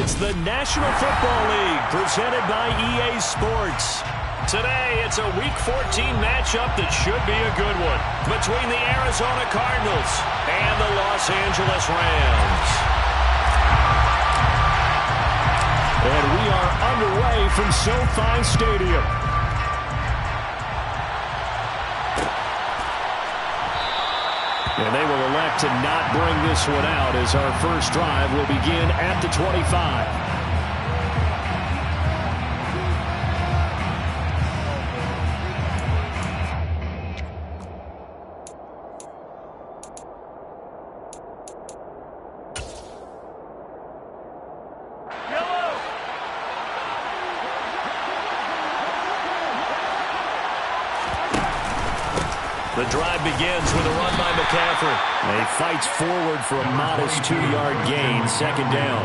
It's the National Football League presented by EA Sports. Today, it's a Week 14 matchup that should be a good one between the Arizona Cardinals and the Los Angeles Rams. And we are underway from SoFi Stadium. And they will elect to not bring this one out as our first drive will begin at the 25. The drive begins with a run by McCaffrey. He fights forward for a modest 2-yard gain, second down.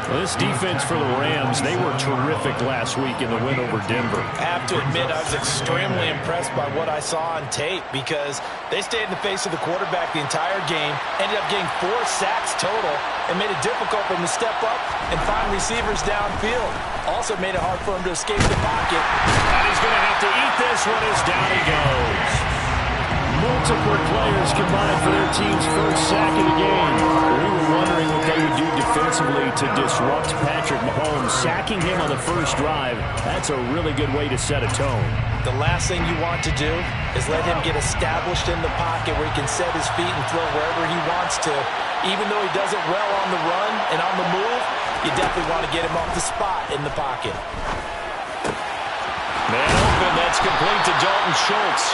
Well, this defense for the Rams, they were terrific last week in the win over Denver. I have to admit, I was extremely impressed by what I saw on tape because they stayed in the face of the quarterback the entire game, ended up getting 4 sacks total, and made it difficult for him to step up and find receivers downfield. Also made it hard for him to escape the pocket. And he's going to have to eat this one as down he goes. Multiple players combined for their team's first sack of the game. We were wondering what they would do defensively to disrupt Patrick Mahomes. Sacking him on the first drive, that's a really good way to set a tone. The last thing you want to do is let him get established in the pocket where he can set his feet and throw wherever he wants to. Even though he does it well on the run and on the move, you definitely want to get him off the spot in the pocket. Man open, that's complete to Dalton Schultz.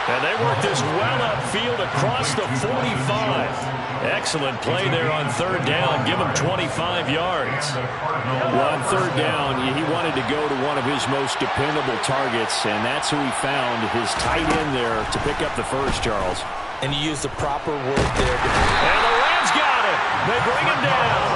And they work this well upfield across the 45. Excellent play there on third down. Give him 25 yards. Well, on third down, he wanted to go to one of his most dependable targets, and that's who he found, his tight end there, to pick up the first, Charles. And he used the proper word there. And the Rams got him. They bring him down.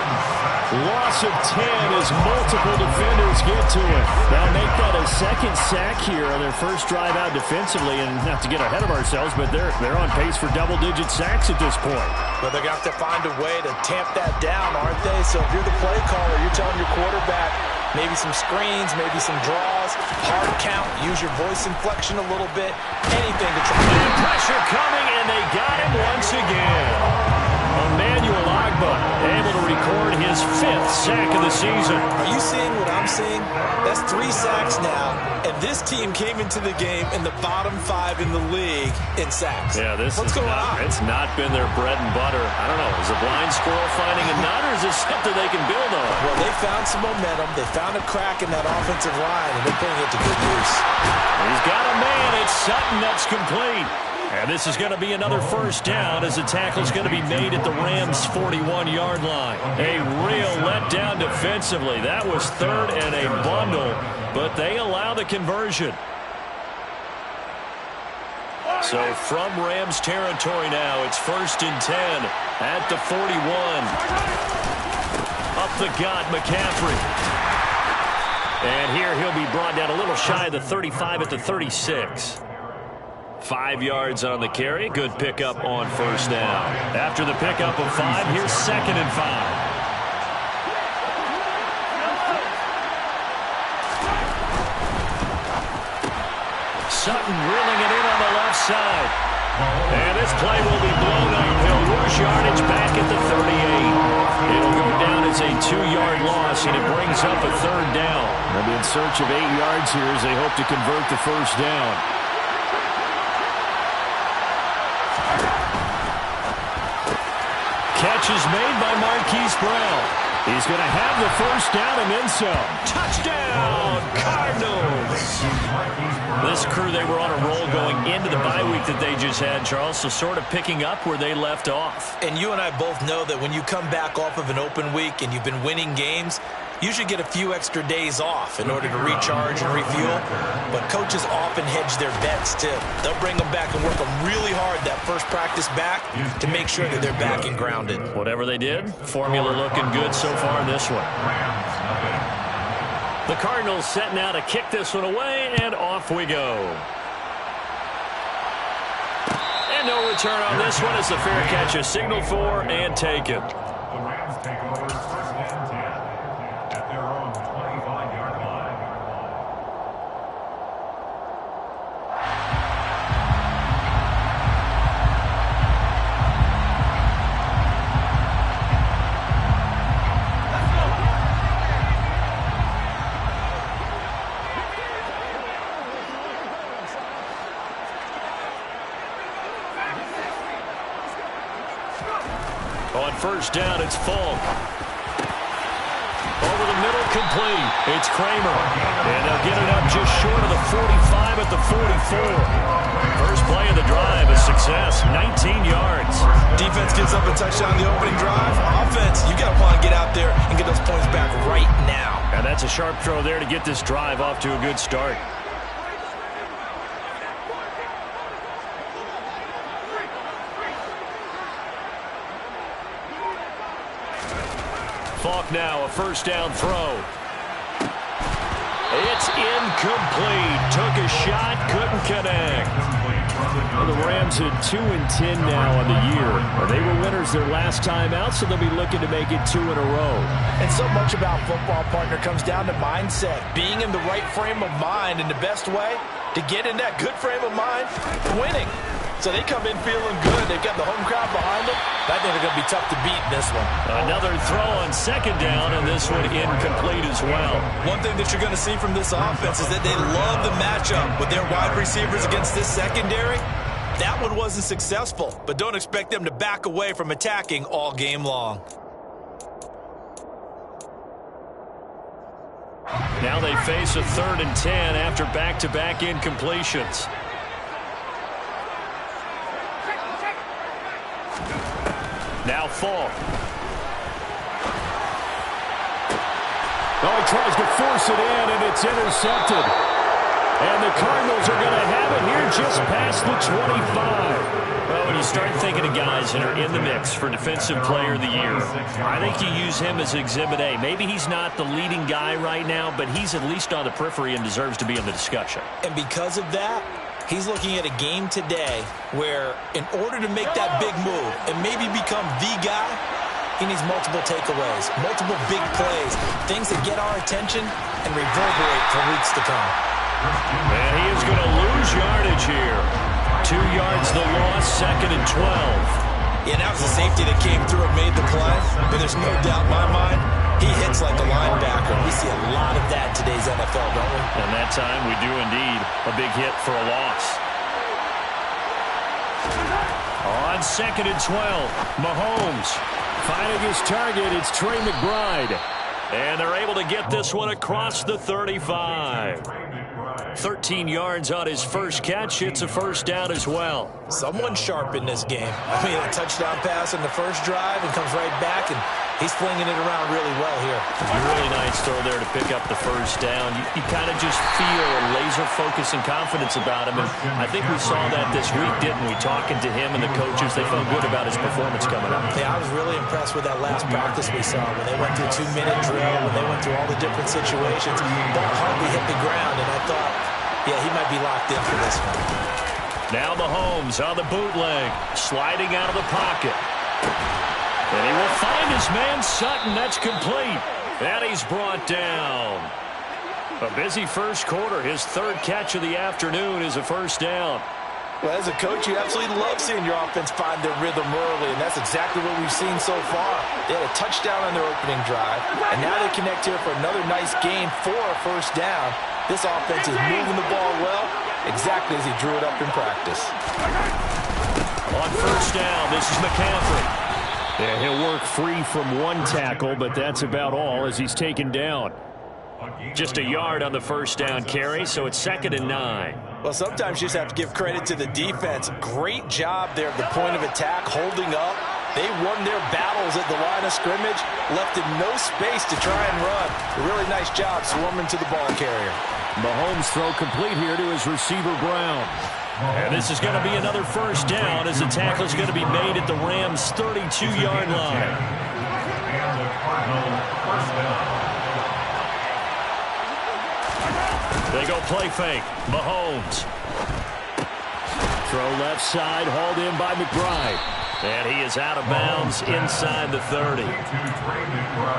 Loss of 10 as multiple defenders get to it. They'll make that a second sack here on their first drive out defensively. And not to get ahead of ourselves, but they're on pace for double-digit sacks at this point. But they're going to have to find a way to tamp that down, aren't they? So if you're the play caller, you're telling your quarterback maybe some screens, maybe some draws, hard count, use your voice inflection a little bit, anything to try. And pressure coming, and they got him once again. Emmanuel Agba able to record his 5th sack of the season. Are you seeing what I'm seeing? That's 3 sacks now, and this team came into the game in the bottom 5 in the league in sacks. Yeah, What's going on? It's not been their bread and butter. I don't know. Is a blind squirrel finding a nut, or is this something they can build on? Well, they found some momentum. They found a crack in that offensive line, and they're putting it to good use. He's got a man. It's Sutton that's complete. And this is going to be another first down as the tackle is going to be made at the Rams' 41-yard line. A real letdown defensively. That was third and a bundle, but they allow the conversion. So from Rams territory now, it's 1st and 10 at the 41. Up the gut, McCaffrey. And here he'll be brought down a little shy of the 35 at the 36. 5 yards on the carry. Good pickup on first down. After the pickup of 5, here's 2nd and 5. Sutton reeling it in on the left side. And this play will be blown up. He'll lose yardage back at the 38. It'll go down as a 2-yard loss, and it brings up a 3rd down. They'll be in search of 8 yards here as they hope to convert the first down. Catch is made by Marquise Brown. He's going to have the first down and then some. Touchdown, Cardinals. This crew, they were on a roll going into the bye week that they just had, Charles, so sort of picking up where they left off. And you and I both know that when you come back off of an open week and you've been winning games, you should get a few extra days off in order to recharge and refuel. But coaches often hedge their bets, too. They'll bring them back and work them really hard that first practice back to make sure that they're back and grounded. Whatever they did, formula looking good so far in this one. The Cardinals set now to kick this one away, and off we go. And no return on this one as the fair catch is signaled for and taken. On first down, it's Falk. Over the middle, complete. It's Kramer. And they'll get it up just short of the 45 at the 44. First play of the drive, a success, 19 yards. Defense gives up a touchdown on the opening drive. Offense, you got to want to get out there and get those points back right now. And that's a sharp throw there to get this drive off to a good start. Falk now, a first down throw. It's incomplete. Took a shot, couldn't connect. Well, the Rams at 2-10 now on the year. They were winners their last time out, so they'll be looking to make it 2 in a row. And so much about football, partner, comes down to mindset. Being in the right frame of mind, and the best way to get in that good frame of mind, winning. So they come in feeling good. They've got the home crowd behind them. I think they're going to be tough to beat in this one. Another throw on second down, and this one incomplete as well. One thing that you're going to see from this offense is that they love the matchup with their wide receivers against this secondary. That one wasn't successful, but don't expect them to back away from attacking all game long. Now they face a 3rd and 10 after back-to-back incompletions. Now Falk. Oh, he tries to force it in, and it's intercepted. And the Cardinals are going to have it here just past the 25. Well, when you start thinking of guys that are in the mix for Defensive Player of the Year, I think you use him as Exhibit A. Maybe he's not the leading guy right now, but he's at least on the periphery and deserves to be in the discussion. And because of that, he's looking at a game today where in order to make that big move and maybe become the guy, he needs multiple takeaways, multiple big plays, things that get our attention and reverberate for weeks to come. And he is going to lose yardage here. 2 yards the loss, 2nd and 12. Yeah, that was the safety that came through and made the play, but there's no doubt in my mind he hits like a linebacker. We see a lot of that in today's NFL, don't we? And that time we do indeed. A big hit for a loss. On 2nd and 12, Mahomes finding his target. It's Trey McBride. And they're able to get this one across the 35. 13 yards on his first catch. It's a first down as well. Someone sharp in this game. I mean, a touchdown pass on the first drive and comes right back, and he's flinging it around really well here. A really nice throw there to pick up the first down. You kind of just feel a laser focus and confidence about him, and I think we saw that this week, didn't we? Talking to him and the coaches, they felt good about his performance coming up. Yeah, I was really impressed with that last practice we saw when they went through 2-minute drill, when they went through all the different situations. Ball hardly hit the ground, and I thought, yeah, he might be locked in for this one. Now Mahomes on the bootleg, sliding out of the pocket. And he will find his man Sutton. That's complete. And he's brought down. A busy first quarter. His 3rd catch of the afternoon is a first down. Well, as a coach, you absolutely love seeing your offense find their rhythm early, and that's exactly what we've seen so far. They had a touchdown on their opening drive, and now they connect here for another nice gain for a first down. This offense is moving the ball well, exactly as he drew it up in practice. On first down, this is McCaffrey. Yeah, he'll work free from one tackle, but that's about all as he's taken down. Just a yard on the first down carry, so it's 2nd and 9. Well, sometimes you just have to give credit to the defense. Great job there at the point of attack, holding up. They won their battles at the line of scrimmage, left in no space to try and run. A really nice job swarming to the ball carrier. Mahomes throw complete here to his receiver Brown. And this is going to be another first down as the tackle is going to be made at the Rams' 32-yard line. They go play fake. Mahomes. Throw left side, hauled in by McBride. And he is out of bounds inside the 30.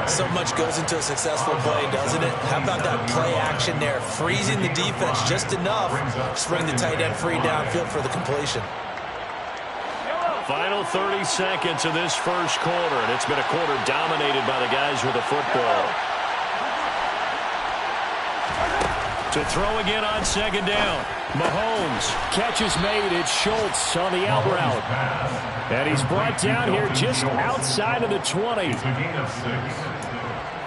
So much goes into a successful play, doesn't it? How about that play action there? Freezing the defense just enough to bring the tight end free downfield for the completion. Final 30 seconds of this first quarter, and it's been a quarter dominated by the guys with the football. To throw again on second down. Mahomes. Catch is made. It's Schultz on the out route. And he's brought down here just outside of the 20. It's a gain of 6.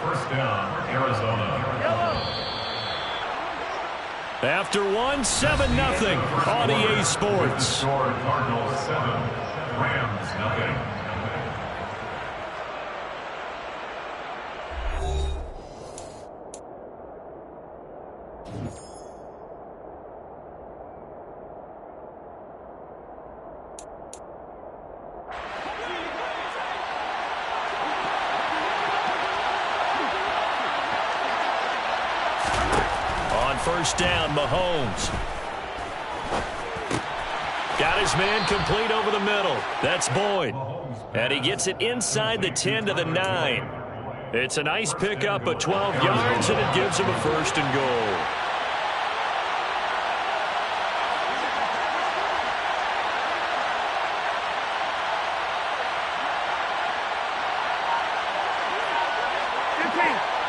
First down, Arizona. After 7-0 on EA Sports. Cardinals 7, Rams 0. First down, Mahomes. Got his man complete over the middle. That's Boyd. And he gets it inside the 10 to the 9. It's a nice pickup of 12 yards, and it gives him a first and goal.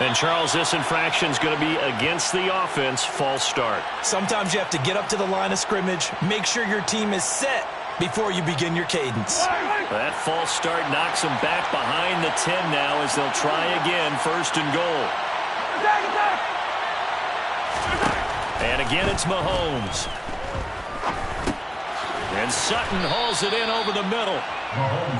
And, Charles, this infraction is going to be against the offense. False start. Sometimes you have to get up to the line of scrimmage, make sure your team is set before you begin your cadence. That false start knocks them back behind the 10 now as they'll try again, first and goal. And again, it's Mahomes. And Sutton hauls it in over the middle.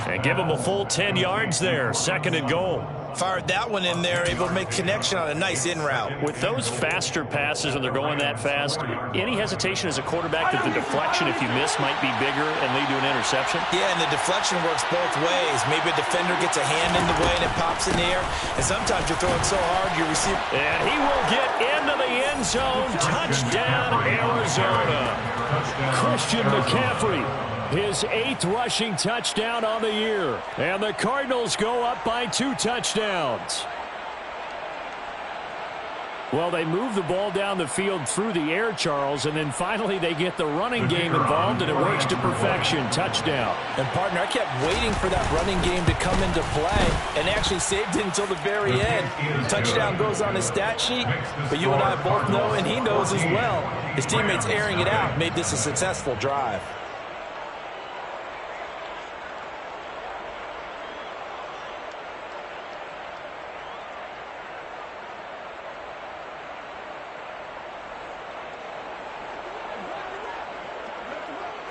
And give him a full 10 yards there, second and goal. Fired that one in there, able to make connection on a nice in route. With those faster passes when they're going that fast, any hesitation as a quarterback that the deflection, if you miss, might be bigger and lead to an interception? Yeah, and the deflection works both ways. Maybe a defender gets a hand in the way and it pops in the air. And sometimes you're throwing so hard you receive. And he will get into the end zone. Touchdown, Arizona. Christian McCaffrey. His 8th rushing touchdown on the year. And the Cardinals go up by 2 touchdowns. Well, they move the ball down the field through the air, Charles, and then finally they get the running game involved, and it works to perfection. Touchdown. And, partner, I kept waiting for that running game to come into play and actually saved it until the very end. Touchdown goes on his stat sheet, but you and I both know, and he knows as well, his teammates airing it out made this a successful drive.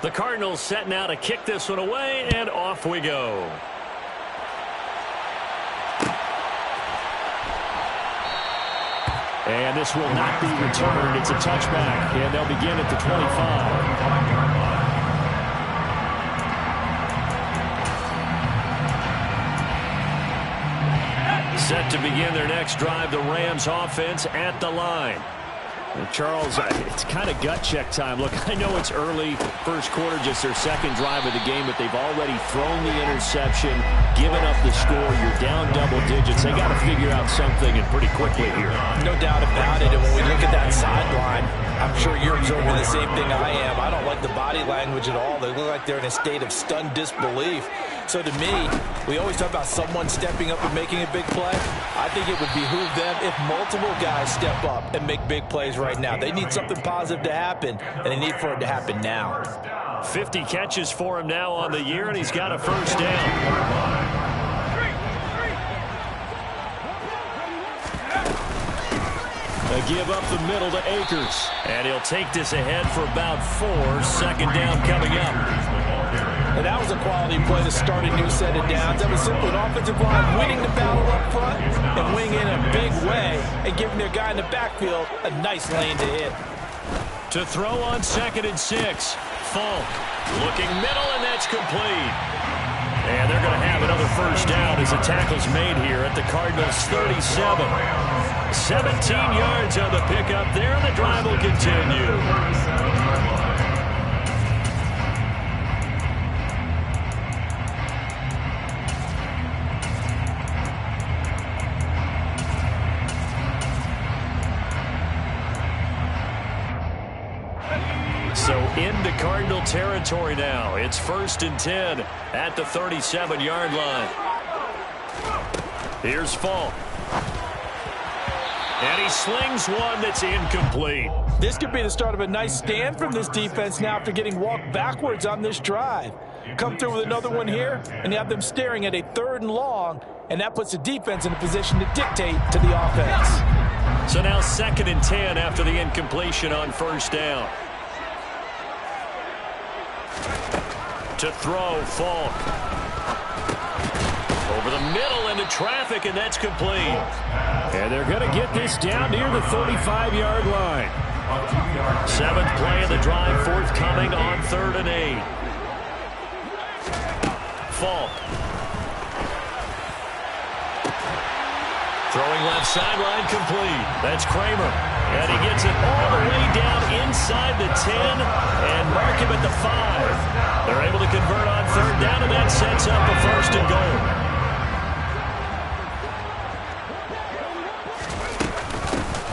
The Cardinals setting out to kick this one away, and off we go. And this will not be returned. It's a touchback, and they'll begin at the 25. Set to begin their next drive, the Rams offense at the line. Charles, it's kind of gut check time. Look, I know it's early, first quarter, just their second drive of the game, but they've already thrown the interception, given up the score. You're down double digits. They got to figure out something, and pretty quickly here. No doubt about it. And when we look at that sideline, I'm sure you're observing the same thing I am. I don't like the body language at all. They look like they're in a state of stunned disbelief. So to me, we always talk about someone stepping up and making a big play. I think it would behoove them if multiple guys step up and make big plays right now. They need something positive to happen, and they need for it to happen now. 50 catches for him now on the year, and he's got a first down. A give up the middle to Akers. And he'll take this ahead for about 4. Second down coming up. And that was a quality play to start a new set of downs. That was simply an offensive line winning the battle up front and winning in a big way and giving their guy in the backfield a nice lane to hit. To throw on 2nd and 6. Falk looking middle, and that's complete. And they're going to have another first down as the tackle's made here at the Cardinals 37. 17 yards on the pickup there, and the drive will continue. So into Cardinal territory now. It's 1st and 10 at the 37-yard line. Here's Falk. And he slings one that's incomplete. This could be the start of a nice stand from this defense now after getting walked backwards on this drive. Come through with another one here, and you have them staring at a 3rd and long, and that puts the defense in a position to dictate to the offense. So now 2nd and 10 after the incompletion on 1st down. To throw, Falk. Over the middle into traffic, and that's complete. And they're going to get this down near the 35-yard line. 7th play of the drive forthcoming on 3rd and 8. Falk. Throwing left sideline, complete. That's Kramer. And he gets it all the way down inside the 10 and mark him at the 5. They're able to convert on 3rd down, and that sets up a 1st and goal.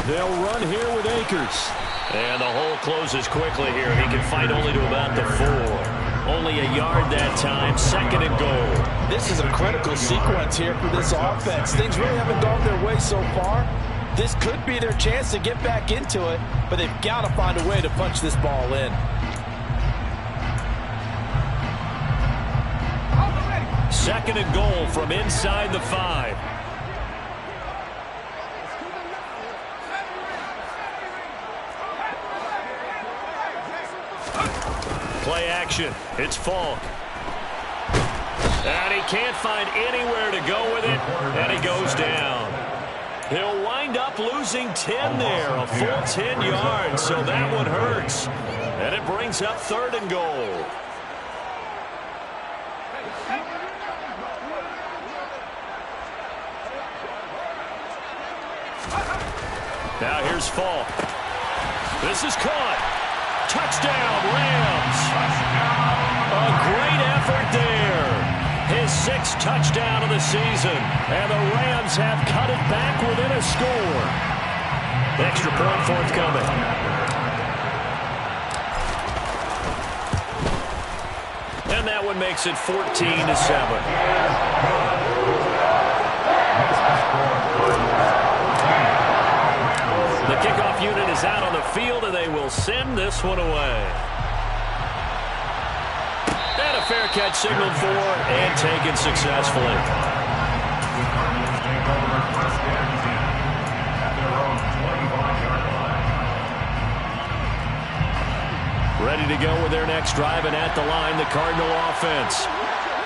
They'll run here with Akers. And the hole closes quickly here. He can fight only to about the 4. Only a yard that time. 2nd and goal. This is a critical sequence here for this offense. Things really haven't gone their way so far. This could be their chance to get back into it, but they've got to find a way to punch this ball in. 2nd and goal from inside the 5. Play action. It's Falk. And he can't find anywhere to go with it, and he goes down. He'll wind up losing 10 there, a full 10 yards, so that one hurts. And it brings up 3rd and goal. Now here's Falk. This is caught. Touchdown, Rams. A great effort there. His 6th touchdown of the season. And the Rams have cut it back within a score. Extra point forthcoming. And that one makes it 14-7. The kickoff unit is out on the field, and they will send this one away. And a fair catch signaled for and taken successfully. Ready to go with their next drive, and at the line, the Cardinal offense.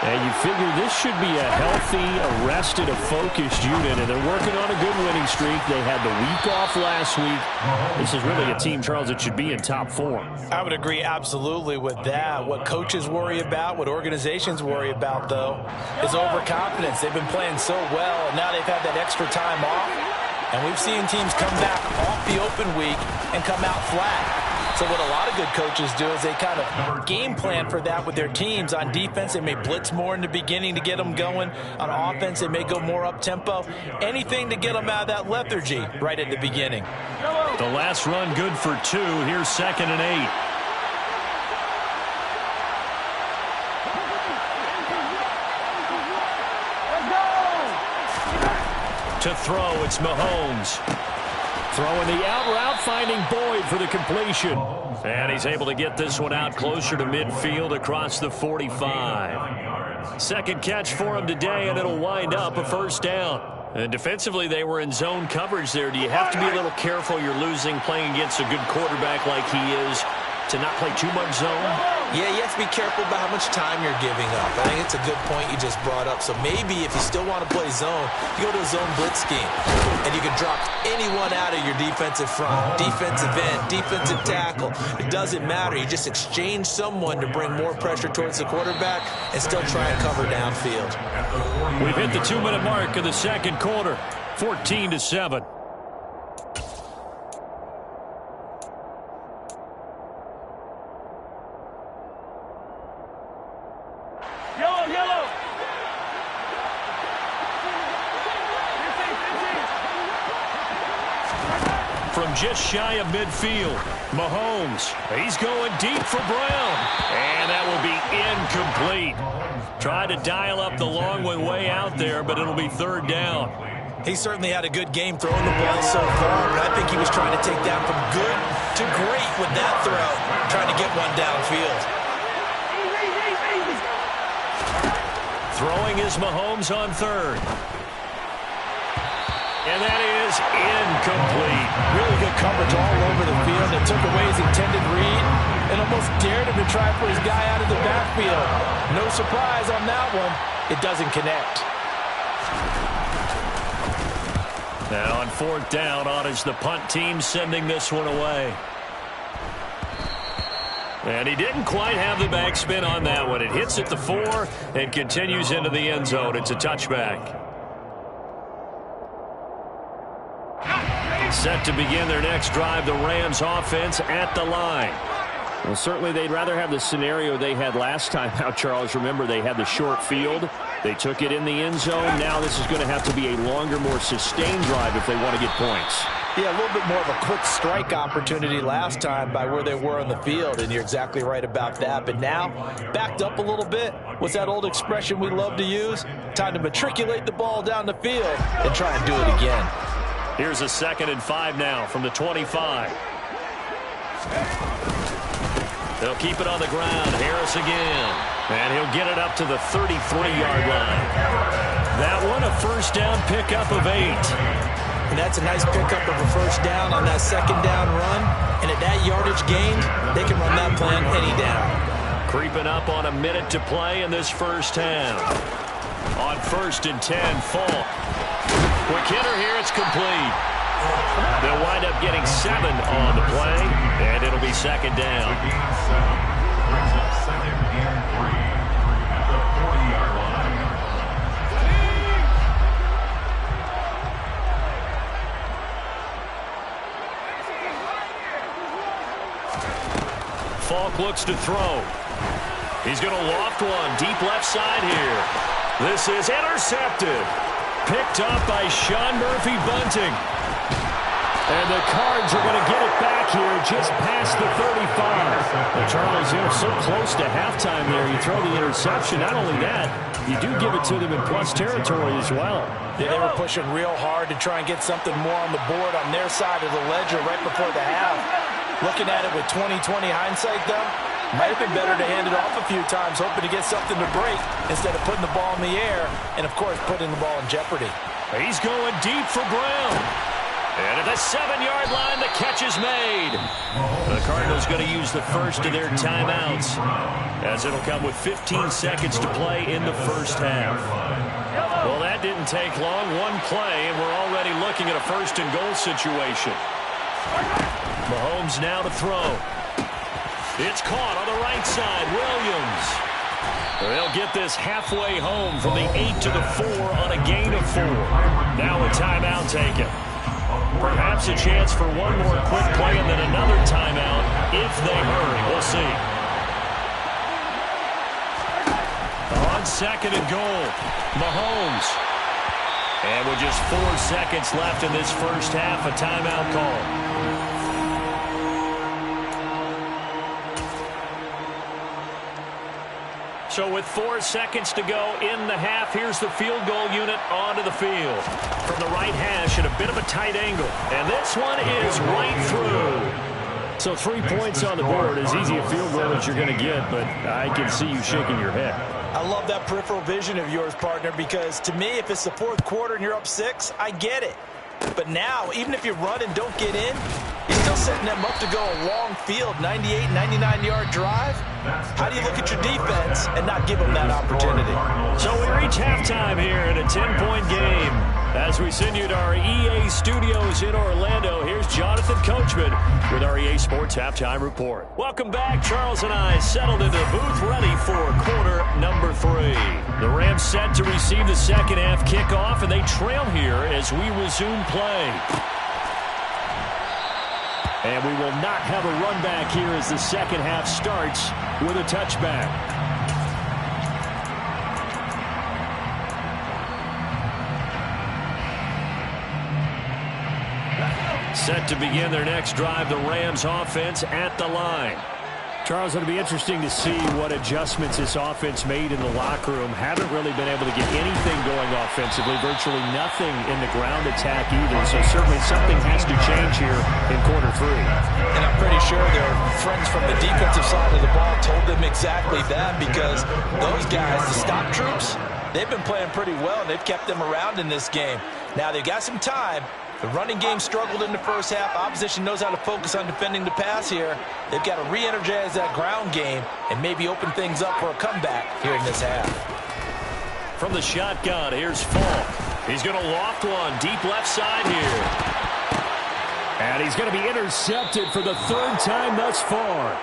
And you figure this should be a healthy, arrested, a focused unit, and they're working on a good winning streak. They had the week off last week. This is really a team, Charles, that should be in top form. I would agree absolutely with that. What coaches worry about, what organizations worry about, though, is overconfidence. They've been playing so well, and now they've had that extra time off. And we've seen teams come back off the open week and come out flat. So what a lot of good coaches do is they kind of game plan for that with their teams. On defense, they may blitz more in the beginning to get them going. On offense, they may go more up-tempo. Anything to get them out of that lethargy right at the beginning. The last run good for 2. Here's 2nd and 8. To throw, it's Mahomes. Throwing the out route, finding Boyd for the completion. And he's able to get this one out closer to midfield across the 45. 2nd catch for him today, and it'll wind up a 1st down. And defensively, they were in zone coverage there. Do you have to be a little careful? You're losing playing against a good quarterback like he is to not play too much zone? Yeah, you have to be careful about how much time you're giving up. I think it's a good point you just brought up. So maybe if you still want to play zone, you go to a zone blitz scheme. And you can drop anyone out of your defensive front. Defensive end, defensive tackle. It doesn't matter. You just exchange someone to bring more pressure towards the quarterback and still try and cover downfield. We've hit the 2-minute mark of the 2nd quarter. 14-7. just shy of midfield. Mahomes, he's going deep for Brown. And that will be incomplete. Tried to dial up the long one way out there, but it'll be third down. He certainly had a good game throwing the ball so far, but I think he was trying to take down from good to great with that throw, trying to get one downfield. Throwing is Mahomes on third. And that is incomplete. Really good coverage all over the field. It took away his intended read and almost dared him to try for his guy out of the backfield. No surprise on that one. It doesn't connect. And on fourth down, on is the punt team sending this one away. And he didn't quite have the backspin on that one. It hits at the 4 and continues into the end zone. It's a touchback. Set to begin their next drive, the Rams offense at the line. Well, certainly they'd rather have the scenario they had last time out, Charles. Remember, they had the short field. They took it in the end zone. Now this is going to have to be a longer, more sustained drive if they want to get points. Yeah, a little bit more of a quick strike opportunity last time by where they were on the field, and you're exactly right about that. But now, backed up a little bit. What's that old expression we love to use? Time to matriculate the ball down the field and try and do it again. Here's a 2nd and 5 now from the 25. They'll keep it on the ground. Harris again. And he'll get it up to the 33-yard line. That one, a first down pickup of 8. And that's a nice pickup of a first down on that second down run. And at that yardage gained, they can run that plan any down. Creeping up on a minute to play in this first half. On 1st and 10, Falk. Quick hitter here, it's complete. They'll wind up getting 7 on the play, and it'll be second down. Brings up 2nd and 3 at the 40-yard line. Falk looks to throw. He's going to loft one deep left side here. This is intercepted. Picked up by Sean Murphy Bunting. And the Cards are going to get it back here just past the 35. Well, Charles, so close to halftime there. You throw the interception. Not only that, you do give it to them in plus territory as well. Yeah, they were pushing real hard to try and get something more on the board on their side of the ledger right before the half. Looking at it with 20/20 hindsight, though, might have been better to hand it off a few times, hoping to get something to break instead of putting the ball in the air and, of course, putting the ball in jeopardy. He's going deep for Brown. And at the 7-yard line, the catch is made. The Cardinals going to use the first of their timeouts, as it'll come with 15 seconds to play in the first half. Well, that didn't take long. One play, and we're already looking at a 1st and goal situation. Mahomes now to throw. It's caught on the right side. Williams. They'll get this halfway home from the 8 to the 4 on a gain of 4. Now a timeout taken. Perhaps a chance for one more quick play and then another timeout if they hurry. We'll see. On 2nd and goal, Mahomes. And with just 4 seconds left in this first half, a timeout call. So with 4 seconds to go in the half, here's the field goal unit onto the field. From the right hash at a bit of a tight angle. And this one is right through. So 3 points on the board, as easy a field goal as you're going to get, but I can see you shaking your head. I love that peripheral vision of yours, partner, because to me, if it's the 4th quarter and you're up 6, I get it. But now, even if you run and don't get in, you're still setting them up to go a long field, 98, 99-yard drive. How do you look at your defense and not give them that opportunity? So we reach halftime here in a 10-point game. As we send you to our EA studios in Orlando, here's Jonathan Coachman with our EA Sports Halftime Report. Welcome back. Charles and I settled into the booth ready for quarter number 3. The Rams set to receive the second half kickoff, and they trail here as we resume play. And we will not have a run back here as the second half starts with a touchback. Set to begin their next drive, the Rams offense at the line. Charles, it'll be interesting to see what adjustments this offense made in the locker room. Haven't really been able to get anything going offensively, virtually nothing in the ground attack either. So certainly something has to change here in quarter 3. And I'm pretty sure their friends from the defensive side of the ball told them exactly that, because those guys, the stop troops, they've been playing pretty well, and they've kept them around in this game. Now they've got some time. The running game struggled in the first half. Opposition knows how to focus on defending the pass here. They've got to re-energize that ground game and maybe open things up for a comeback here in this half. From the shotgun, here's Falk. He's going to loft one deep left side here. And he's going to be intercepted for the 3rd time thus far.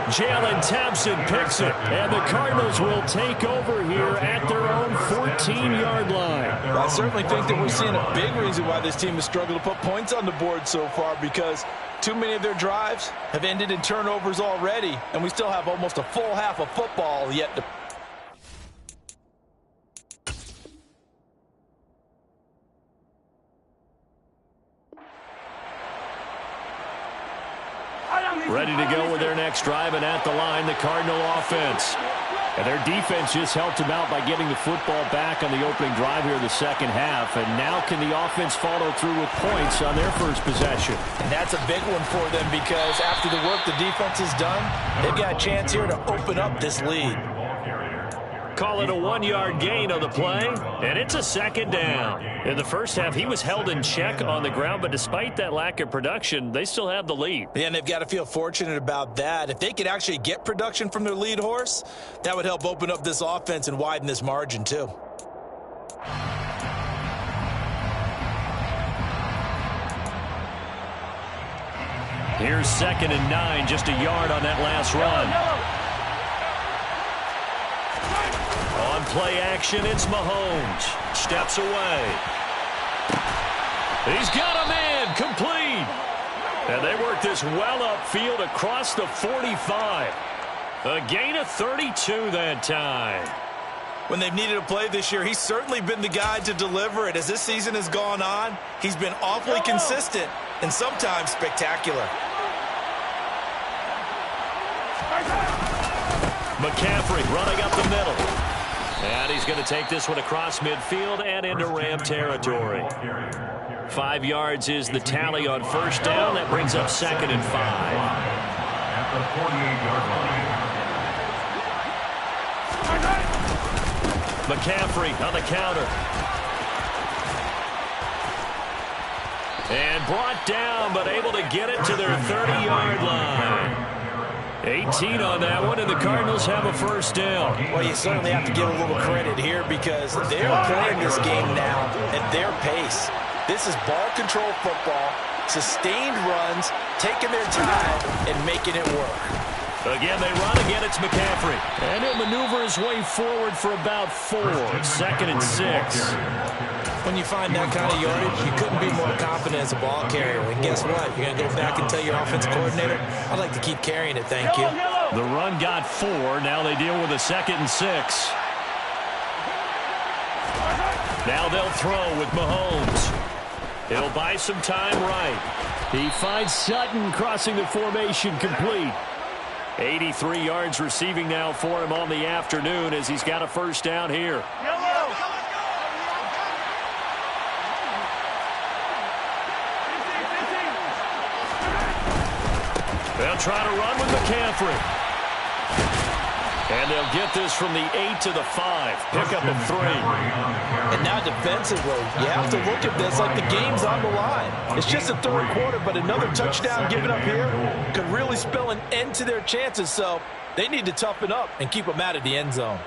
Jalen Thompson picks it, and the Cardinals will take over here at their own 14-yard line. Well, I certainly think that we're seeing a big reason why this team has struggled to put points on the board so far, because too many of their drives have ended in turnovers already, and we still have almost a full half of football yet to... Ready to go with their next drive, and at the line, the Cardinal offense. And their defense just helped them out by getting the football back on the opening drive here in the second half. And now can the offense follow through with points on their first possession? And that's a big one for them, because after the work the defense has done, they've got a chance here to open up this lead. Call it a 1-yard gain on the play, and it's a 2nd down. In the first half, he was held in check on the ground, but despite that lack of production, they still have the lead. Yeah, and they've got to feel fortunate about that. If they could actually get production from their lead horse, that would help open up this offense and widen this margin too. Here's 2nd and 9, just a yard on that last run. On play action, it's Mahomes. Steps away. He's got a man, complete. And they work this well upfield across the 45. A gain of 32 that time. When they've needed a play this year, he's certainly been the guy to deliver it. As this season has gone on, he's been awfully consistent and sometimes spectacular. McCaffrey running up the middle. And he's going to take this one across midfield and into Ram territory. 5 yards is the tally on first down. That brings up 2nd and 5. At the 48-yard line. McCaffrey on the counter. And brought down, but able to get it to their 30-yard line. 18 on that one, and the Cardinals have a first down. Well, you certainly have to give a little credit here, because they're playing this game now at their pace. This is ball control football, sustained runs, taking their time, and making it work. Again, they run. Again, it's McCaffrey. And he'll maneuver his way forward for about 4. 2nd and 6. When you find that kind of yardage, you couldn't be more confident as a ball carrier. And guess what? You're going to go back and tell your offensive coordinator, I'd like to keep carrying it, thank you. The run got 4. Now they deal with a 2nd and 6. Now they'll throw with Mahomes. He'll buy some time right. He finds Sutton crossing the formation, complete. 83 yards receiving now for him on the afternoon, as he's got a first down here. They'll try to run with McCaffrey. And they'll get this from the 8 to the 5. Pickup of 3. And now defensively, you have to look at this like the game's on the line. It's just the 3rd quarter, but another touchdown given up here could really spell an end to their chances. So they need to toughen up and keep them out of the end zone.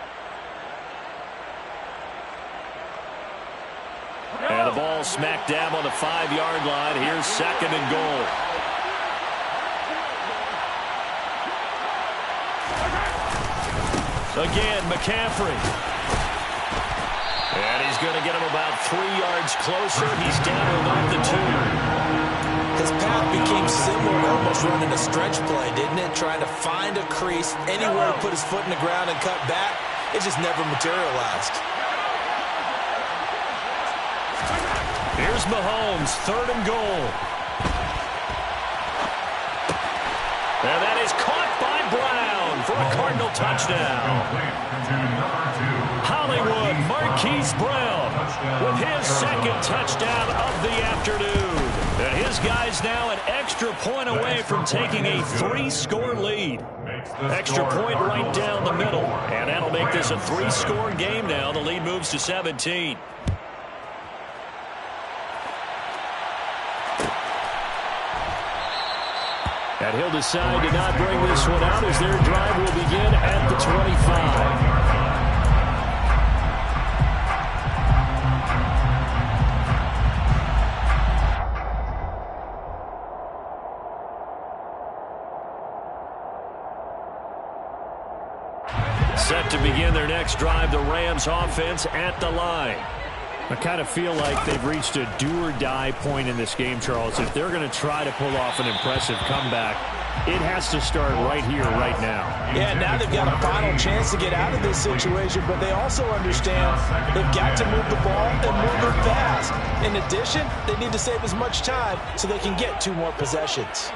And the ball smack dab on the 5-yard line. Here's 2nd and goal. Again, McCaffrey. And he's going to get him about 3 yards closer. He's down about the 2. His path became similar to almost running a stretch play, didn't it? Trying to find a crease, anywhere to put his foot in the ground and cut back. It just never materialized. Here's Mahomes, 3rd and goal. And that is caught by Brown for a Cardinal touchdown. Hollywood Marquise Brown with his second touchdown of the afternoon. And his guys now an extra point away from taking a 3-score lead. Extra point right down the middle. And that'll make this a 3-score game now. The lead moves to 17. And he'll decide to not bring this one out as their drive will begin at the 25. Set to begin their next drive, the Rams offense at the line. I kind of feel like they've reached a do-or-die point in this game, Charles. If they're going to try to pull off an impressive comeback, it has to start right here, right now. Yeah, now they've got a final chance to get out of this situation, but they also understand they've got to move the ball and move it fast. In addition, they need to save as much time so they can get 2 more possessions.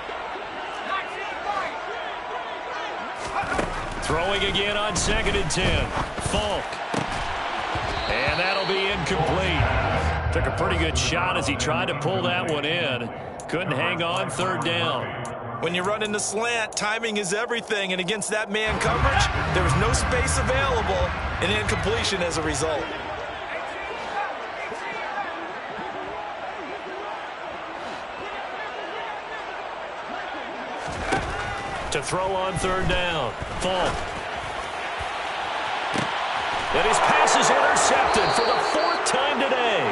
Throwing again on 2nd and 10. Falk. And that'll be incomplete. Took a pretty good shot as he tried to pull that one in. Couldn't hang on, 3rd down. When you run in the slant, timing is everything. And against that man coverage, there was no space available. An incompletion as a result. To throw on 3rd down. Falk. And his pass is intercepted for the 4th time today.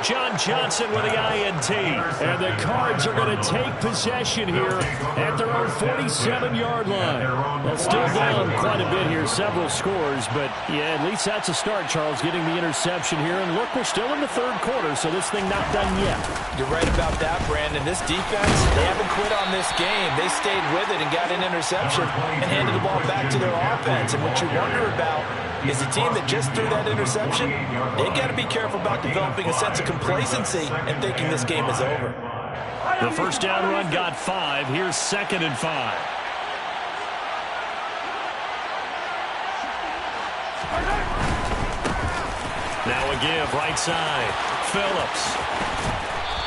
John Johnson with the INT. And the Cards are going to take possession here at their own 47-yard line. Well, still down quite a bit here, several scores. But, yeah, at least that's a start, Charles, getting the interception here. And look, we're still in the 3rd quarter, so this thing not done yet. You're right about that, Brandon. This defense, they haven't quit on this game. They stayed with it and got an interception and handed the ball back to their offense. And what you wonder about is a team that just threw that interception, they got to be careful about developing a sense of complacency and thinking this game is over. The 1st down run got 5. Here's 2nd and 5. Now a give, right side. Phillips.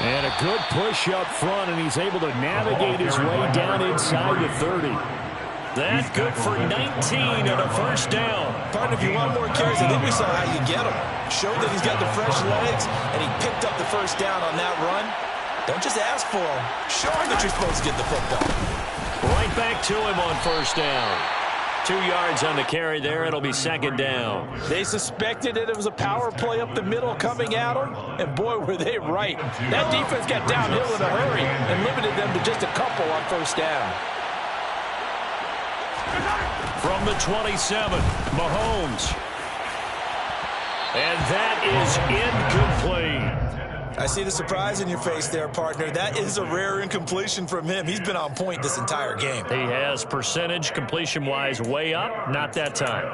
And a good push up front, and he's able to navigate his way down inside the 30. That's good for 19 and a 1st down. Partner, if you want more carries, I think we saw how you get him. Showed that he's got the fresh legs, and he picked up the 1st down on that run. Don't just ask for him. Show him that you're supposed to get the football. Right back to him on 1st down. 2 yards on the carry there. It'll be 2nd down. They suspected that it was a power play up the middle coming at them, and boy, were they right. That defense got downhill in a hurry and limited them to just a couple on 1st down. From the 27, Mahomes. And that is incomplete. I see the surprise in your face there, partner. That is a rare incompletion from him. He's been on point this entire game. He has percentage completion-wise way up. Not that time.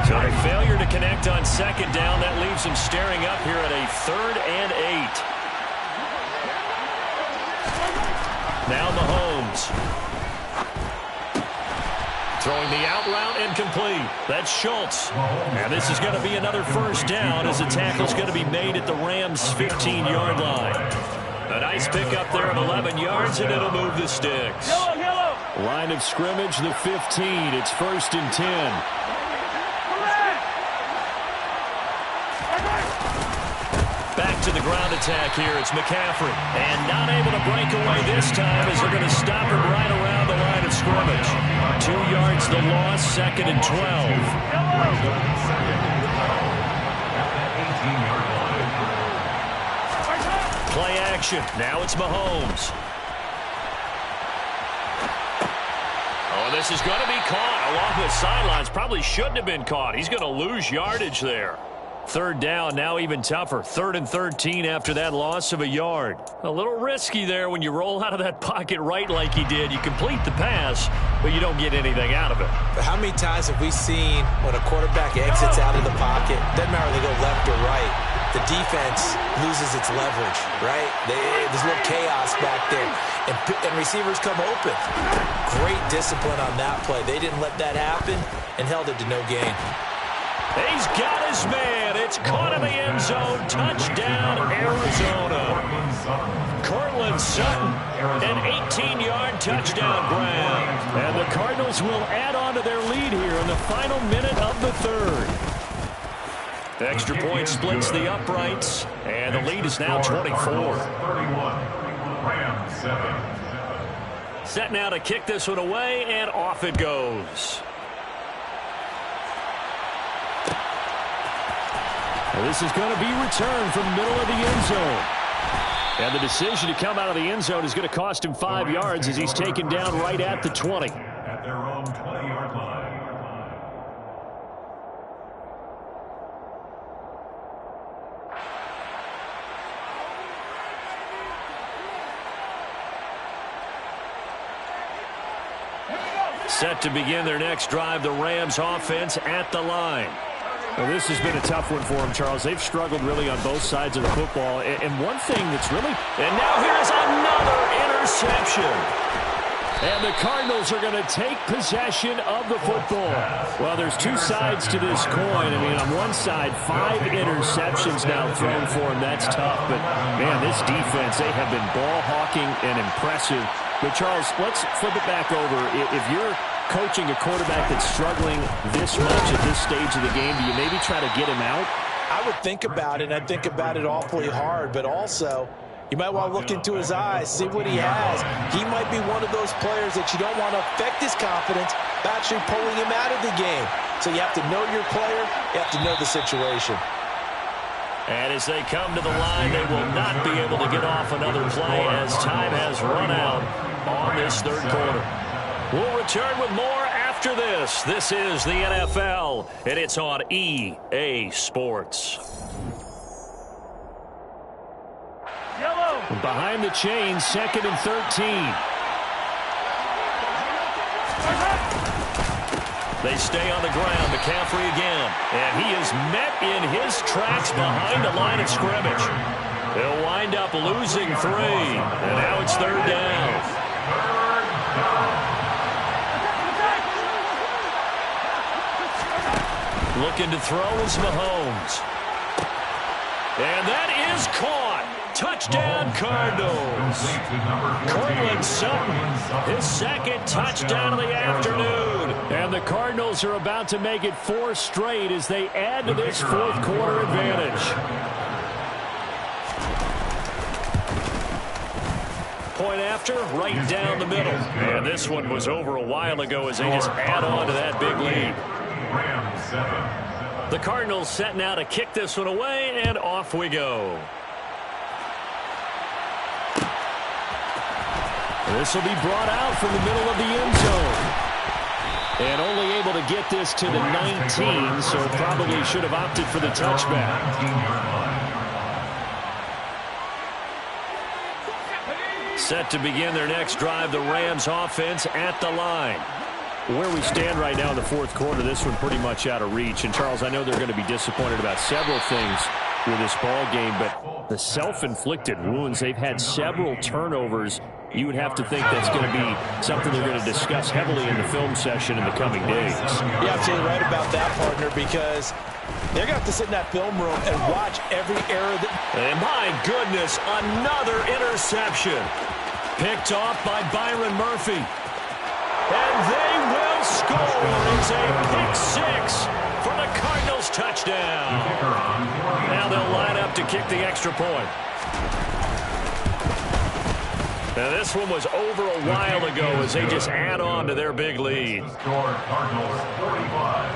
So a failure to connect on 2nd down. That leaves him staring up here at a 3rd and 8. Now Mahomes. Throwing the out route incomplete. That's Schultz. And this is going to be another 1st down as the tackle's going to be made at the Rams' 15-yard line. A nice pickup there of 11 yards, and it'll move the sticks. Line of scrimmage, the 15. It's 1st and 10. Back to the ground attack here. It's McCaffrey. And not able to break away this time as they're going to stop him right around the line of scrimmage. 2 yards the loss, 2nd and 12. Play action. Now it's Mahomes. Oh, this is going to be caught along the sidelines. Probably shouldn't have been caught. He's going to lose yardage there. 3rd down, now even tougher. 3rd and 13 after that loss of a yard. A little risky there when you roll out of that pocket right like he did. You complete the pass, but you don't get anything out of it. But how many times have we seen when a quarterback exits out of the pocket, doesn't matter if they go left or right, the defense loses its leverage, right? There's a little chaos back there, and receivers come open. Great discipline on that play. They didn't let that happen and held it to no gain. He's got his man. It's caught in the end zone. Touchdown, Arizona. Cortland Sutton, an 18-yard touchdown grab. And the Cardinals will add on to their lead here in the final minute of the third. The extra point splits the uprights, and the lead is now 24. Set now to kick this one away, and off it goes. Well, this is going to be returned from the middle of the end zone. And the decision to come out of the end zone is going to cost him 5 yards as he's taken down right at the 20. At their own 20-yard line. Set to begin their next drive, the Rams offense at the line. Well, this has been a tough one for them, Charles. They've struggled really on both sides of the football. And one thing that's really... And now here's another interception. And the Cardinals are going to take possession of the football. Well, there's two sides to this coin. I mean, on one side, 5 interceptions now thrown for them. That's tough. But, man, this defense, they have been ball hawking and impressive. But, Charles, let's flip it back over. If you're coaching a quarterback that's struggling this much at this stage of the game, do you maybe try to get him out? I would think about it, and I'd think about it awfully hard, but also you might want to look into his eyes, see what he has. He might be one of those players that you don't want to affect his confidence by actually pulling him out of the game. So you have to know your player, you have to know the situation. And as they come to the line, they will not be able to get off another play as time has run out on this third quarter. We'll return with more after this. This is the NFL, and it's on EA Sports. Behind the chains, 2nd and 13. They stay on the ground. McCaffrey again. And he is met in his tracks behind the line of scrimmage. They'll wind up losing 3. And now it's 3rd down. Looking to throw is Mahomes. And that is caught. Touchdown, Cardinals. Cortland Sutton, his 2nd touchdown of the afternoon. And the Cardinals are about to make it 4 straight as they add to this 4th quarter advantage. Point after, right down the middle. And this one was over a while ago as they just add on to that big lead. The Cardinals set now to kick this one away, and off we go. This will be brought out from the middle of the end zone. And only able to get this to the 19, so probably should have opted for the touchback. Set to begin their next drive, the Rams offense at the line. Where we stand right now in the 4th quarter, this one pretty much out of reach. And, Charles, I know they're going to be disappointed about several things with this ball game, but the self-inflicted wounds, they've had several turnovers. You would have to think that's going to be something they're going to discuss heavily in the film session in the coming days. You're absolutely right about that, partner, because they're going to have to sit in that film room and watch every error. And my goodness, another interception. Picked off by Byron Murphy. And they will score. It's a pick-6 for the Cardinals touchdown. Now they'll line up to kick the extra point. Now this one was over a while ago as they just add on to their big lead. Cardinals 45,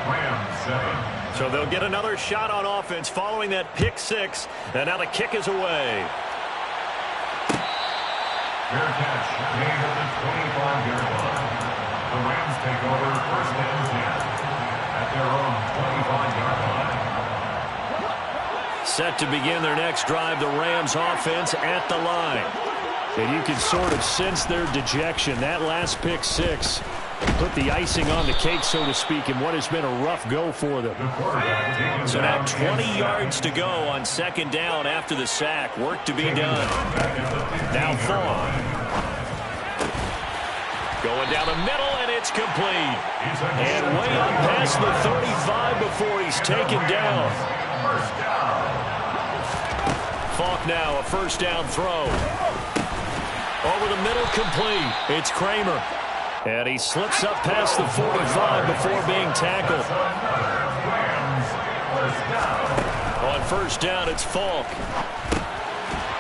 Rams 7. So they'll get another shot on offense following that pick-6. And now the kick is away. Fair catch made at the 25-yard line. The Rams take over 1st and 10 at their own 25-yard line. Set to begin their next drive, the Rams offense at the line. And you can sort of sense their dejection. That last pick-6 Put the icing on the cake, so to speak, in what has been a rough go for them. So now 20 yards to go on second down after the sack. Work to be done. Now Falk. Going down the middle, and it's complete. And way up past the 35 before he's taken down. Falk now, a first down throw. Over the middle, complete. It's Kramer. And he slips up past the 45 before being tackled. On first down, it's Falk.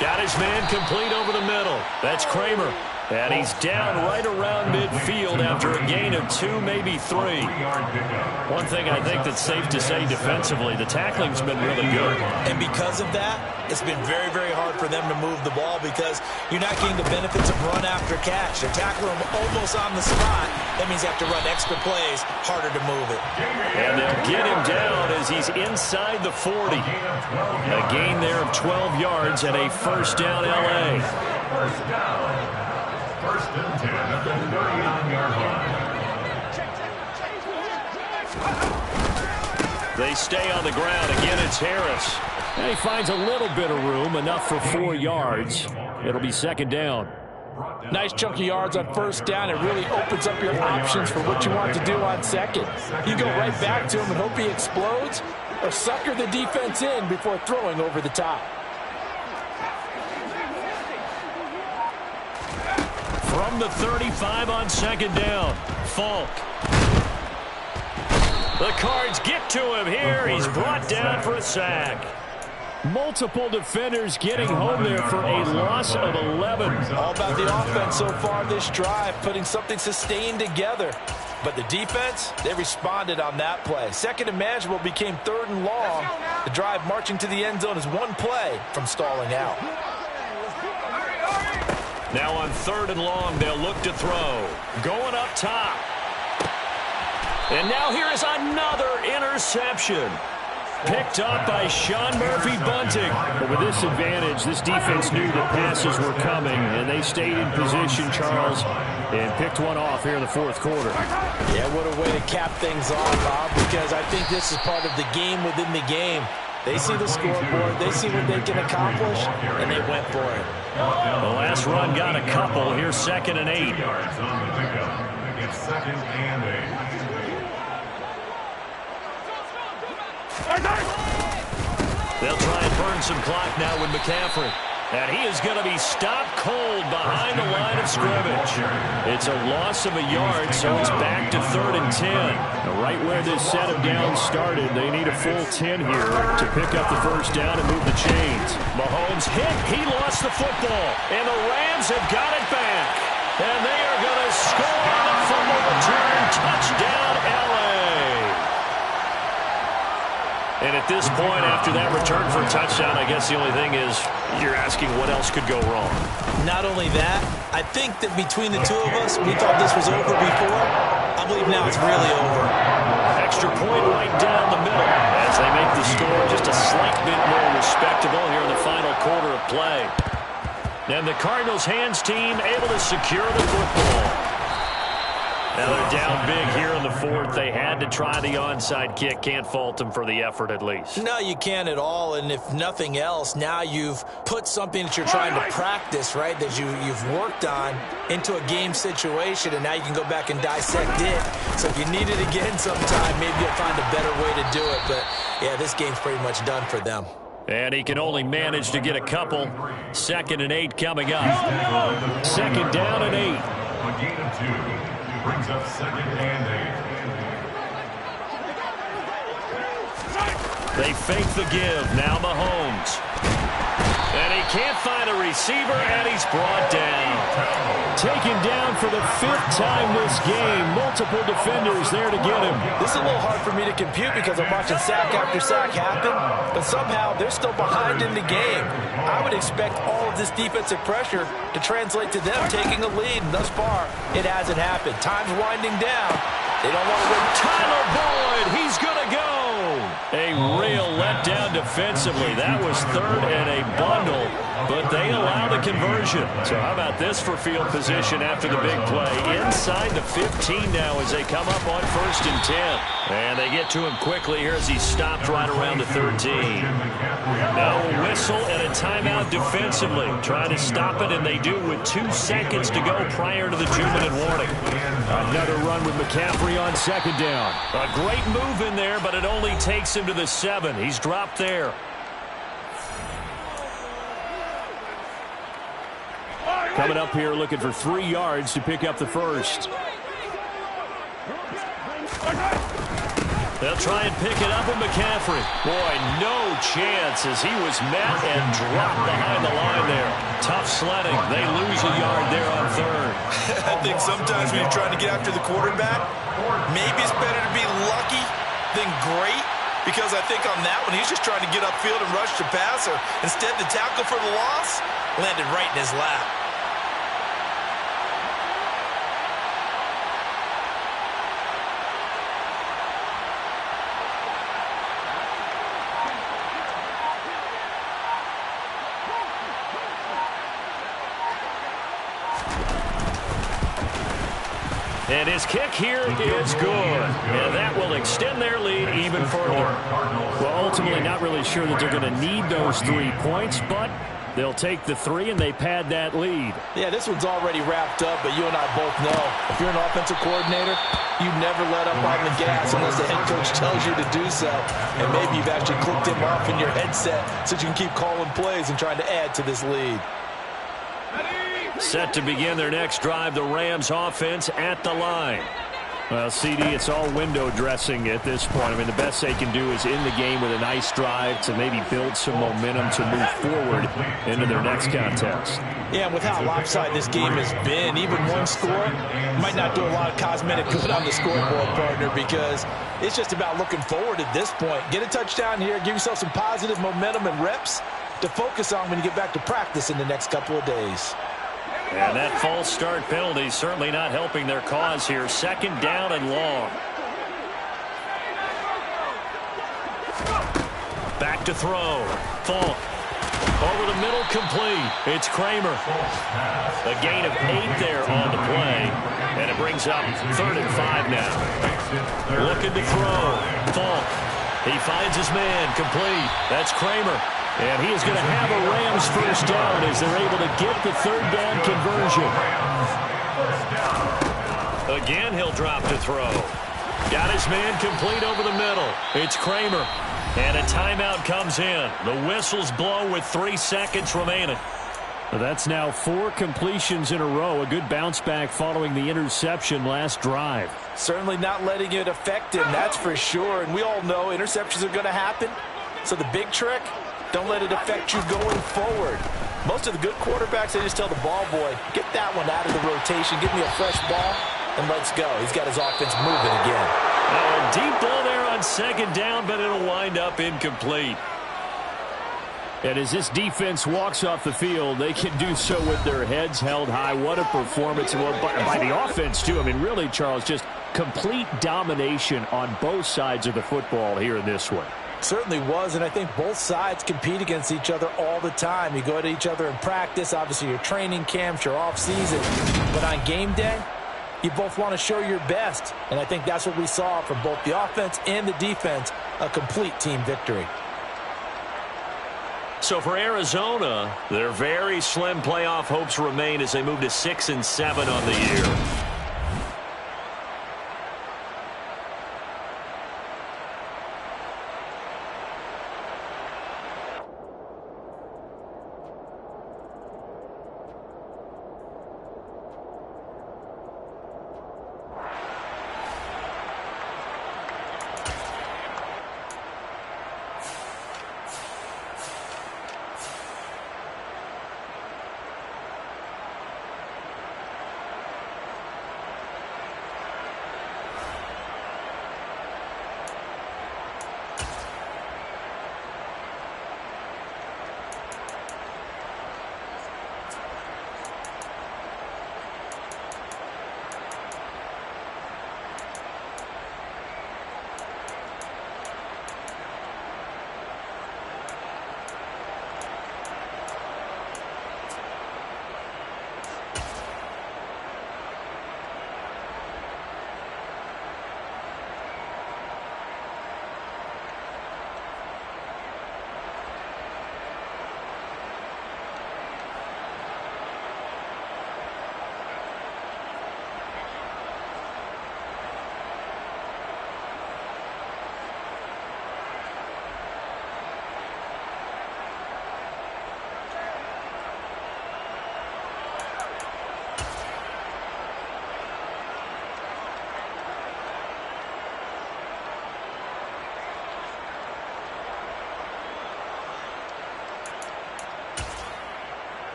Got his man complete over the middle. That's Kramer. And he's down right around midfield after a gain of 2, maybe 3. One thing I think that's safe to say defensively, the tackling's been really good. And because of that, it's been very, very hard for them to move the ball because you're not getting the benefits of run after catch. They're tackling him almost on the spot. That means you have to run extra plays, harder to move it. And they'll get him down as he's inside the 40. A gain there of 12 yards and a first down L.A. First down. First and 10 at the 39-yard line. They stay on the ground. Again, it's Harris. And he finds a little bit of room, enough for 4 yards. It'll be second down. Nice chunk of yards on first down. It really opens up your options for what you want to do on second. You go right back to him and hope he explodes, or sucker the defense in before throwing over the top. From the 35 on second down, Falk. The Cards get to him here. He's brought down for a sack. Multiple defenders getting home there for a loss of 11. All about the offense so far this drive, putting something sustained together. But the defense, they responded on that play. Second and manageable became third and long. The drive marching to the end zone is one play from stalling out. Now on third and long, they'll look to throw. Going up top. And now here is another interception. Picked up by Sean Murphy-Bunting. But with this advantage, this defense knew that passes were coming, and they stayed in position, Charles, and picked one off here in the fourth quarter. Yeah, what a way to cap things off, Bob, because I think this is part of the game within the game. They see the scoreboard, they see what they can accomplish, and they went for it. The last run got a couple. Here's second and 8. Yards on the pickup. It's second and 8. They'll try and burn some clock now with McCaffrey. And he is going to be stopped cold behind the line of scrimmage. It's a loss of a yard, so it's back to third and 10. Now, right where this set of downs started, they need a full 10 here to pick up the first down and move the chains. Mahomes hit. He lost the football. And the Rams have got it back. And they are going to score on a fumble return. Touchdown, L.A. And at this point, after that return for a touchdown, I guess the only thing is you're asking what else could go wrong. Not only that, I think that between the two of us, we thought this was over before. I believe now it's really over. Extra point right down the middle as they make the score just a slight bit more respectable here in the final quarter of play. And the Cardinals hands team able to secure the football. Now they're down big here in the fourth. They had to try the onside kick. Can't fault them for the effort at least. No, you can't at all. And if nothing else, now you've put something that you're trying to practice, right, that you've worked on into a game situation, and now you can go back and dissect it. So if you need it again sometime, maybe you'll find a better way to do it. But, yeah, this game's pretty much done for them. And he can only manage to get a couple. Second and 8 coming up. Second down and 8. A gain of 2. Brings up second and 8. They fake the give. Now Mahomes. And he can't find a receiver, and he's brought down. Taken down for the 5th time this game. Multiple defenders there to get him. This is a little hard for me to compute because I'm watching sack after sack happen, but somehow they're still behind in the game. I would expect all of this defensive pressure to translate to them taking a lead, and thus far, it hasn't happened. Time's winding down. They don't want to win. Tyler Boyd, he's going to go. A real letdown defensively. That was third and a bundle, but they allow the conversion. So how about this for field position after the big play? Inside the 15 now as they come up on 1st and 10. And they get to him quickly here as he stopped right around the 13. Now a whistle and a timeout defensively. Trying to stop it, and they do with 2 seconds to go prior to the 2-minute warning. Another run with McCaffrey on 2nd down. A great move in there, but it only takes him to the 7. He's dropped there. Coming up here looking for 3 yards to pick up the first. They'll try and pick it up with McCaffrey. Boy, no chance as he was met and dropped behind the line there. Tough sledding. They lose a yard there on 3rd. I think sometimes when you're trying to get after the quarterback, maybe it's better to be lucky than great, because I think on that one, he's just trying to get upfield and rush the passer. Instead, the tackle for the loss landed right in his lap. And his kick here is good. And that will extend their lead even further. Well, ultimately not really sure that they're going to need those 3 points, but they'll take the 3 and they pad that lead. Yeah, this one's already wrapped up, but you and I both know if you're an offensive coordinator, you never let up on the gas unless the head coach tells you to do so. And maybe you've actually clicked him off in your headset so you can keep calling plays and trying to add to this lead. Set to begin their next drive, the Rams offense at the line. Well, CD, it's all window dressing at this point. I mean, the best they can do is in the game with a nice drive to maybe build some momentum to move forward into their next contest. Yeah, and with how lopsided this game has been, even one score might not do a lot of cosmetic good on the scoreboard, partner, because it's just about looking forward at this point. Get a touchdown here, give yourself some positive momentum and reps to focus on when you get back to practice in the next couple of days. And that false start penalty certainly not helping their cause here. 2nd down and long. Back to throw. Falk. Over the middle, complete. It's Kramer. A gain of 8 there on the play. And it brings up 3rd and 5 now. Looking to throw. Falk. He finds his man. Complete. That's Kramer. And he is going to have a Rams first down as they're able to get the 3rd down conversion. Again, he'll drop to throw. Got his man complete over the middle. It's Kramer. And a timeout comes in. The whistles blow with 3 seconds remaining. Well, that's now 4 completions in a row. A good bounce back following the interception last drive. Certainly not letting it affect him, that's for sure. And we all know interceptions are going to happen. So the big trick, don't let it affect you going forward. Most of the good quarterbacks, they just tell the ball boy, get that one out of the rotation, give me a fresh ball, and let's go. He's got his offense moving again. A deep ball there on 2nd down, but it'll wind up incomplete. And as this defense walks off the field, they can do so with their heads held high. What a performance by the offense, too. I mean, really, Charles, just complete domination on both sides of the football here in this one. Certainly was, and I think both sides compete against each other all the time. You go at each other in practice, obviously your training camps, your off-season. But on game day, you both want to show your best. And I think that's what we saw from both the offense and the defense, a complete team victory. So for Arizona, their very slim playoff hopes remain as they move to 6-7 on the year.